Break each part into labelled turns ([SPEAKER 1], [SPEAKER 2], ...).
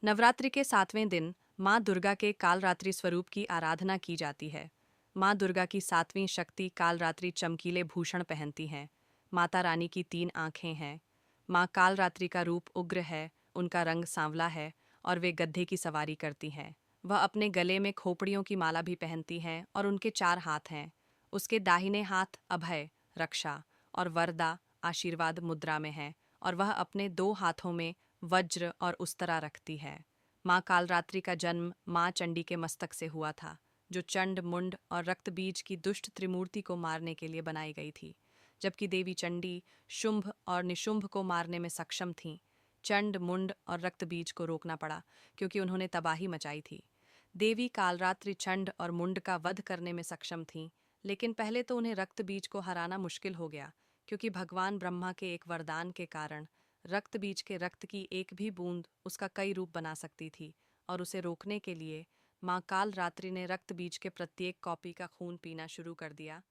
[SPEAKER 1] नवरात्रि के 7वें दिन माँ दुर्गा के कालरात्रि स्वरूप की आराधना की जाती है। माँ दुर्गा की 7वीं शक्ति कालरात्रि चमकीले भूषण पहनती हैं। माता रानी की 3 आँखें हैं। माँ कालरात्रि का रूप उग्र है, उनका रंग सांवला है और वे गधे की सवारी करती हैं। वह अपने गले में खोपड़ियों की माला भी पहनती हैं और उनके 4 हाथ हैं। उसके दाहिने हाथ अभय, रक्षा और वरदा आशीर्वाद मुद्रा में है और वह अपने 2 हाथों में वज्र और उस्तरा रखती है। माँ कालरात्रि का जन्म माँ चंडी के मस्तक से हुआ था, जो चंड, मुंड और रक्तबीज की दुष्ट त्रिमूर्ति को मारने के लिए बनाई गई थी, जबकि देवी चंडी शुंभ और निशुंभ को मारने में सक्षम थीं। चंड, मुंड और रक्तबीज को रोकना पड़ा क्योंकि उन्होंने तबाही मचाई थी। देवी कालरात्रि चंड और मुंड का वध करने में सक्षम थीं, लेकिन पहले तो उन्हें रक्तबीज को हराना मुश्किल हो गया, क्योंकि भगवान ब्रह्मा के एक वरदान के कारण रक्त बीज के रक्त की एक भी बूंद उसका कई रूप बना सकती थी, और उसे रोकने के लिए माँ कालरात्रि ने रक्त बीज के प्रत्येक कॉपी का खून पीना शुरू कर दिया।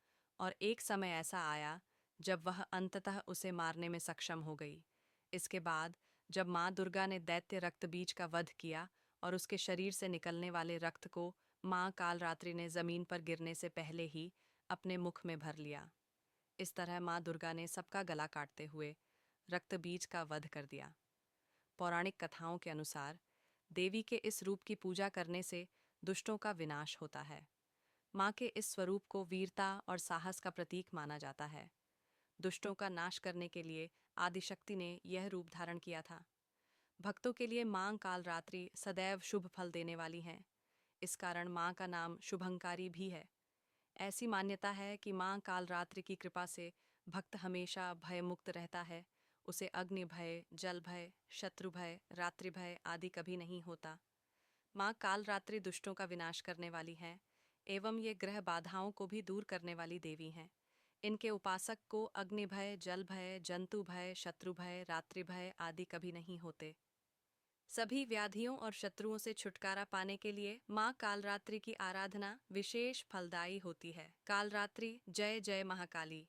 [SPEAKER 1] और एक समय ऐसा आया जब वह अंततः उसे मारने में सक्षम हो गई। इसके बाद जब माँ दुर्गा ने दैत्य रक्त बीज का वध किया और उसके शरीर से निकलने वाले रक्त को माँ कालरात्रि ने जमीन पर गिरने से पहले ही अपने मुख में भर लिया। इस तरह माँ दुर्गा ने सबका गला काटते हुए रक्तबीज का वध कर दिया। पौराणिक कथाओं के अनुसार देवी के इस रूप की पूजा करने से दुष्टों का विनाश होता है। माँ के इस स्वरूप को वीरता और साहस का प्रतीक माना जाता है। दुष्टों का नाश करने के लिए आदिशक्ति ने यह रूप धारण किया था। भक्तों के लिए माँ कालरात्रि सदैव शुभ फल देने वाली हैं। इस कारण माँ का नाम शुभंकारी भी है। ऐसी मान्यता है कि माँ कालरात्रि की कृपा से भक्त हमेशा भयमुक्त रहता है। उसे अग्नि भय, जल भय, शत्रु भय, रात्रि भय आदि कभी नहीं होता। माँ कालरात्रि दुष्टों का विनाश करने वाली हैं एवं ये ग्रह बाधाओं को भी दूर करने वाली देवी हैं। इनके उपासक को अग्नि भय, जल भय, जंतु भय, शत्रु भय, रात्रि भय आदि कभी नहीं होते। सभी व्याधियों और शत्रुओं से छुटकारा पाने के लिए माँ कालरात्रि की आराधना विशेष फलदायी होती है। कालरात्रि जय जय महाकाली।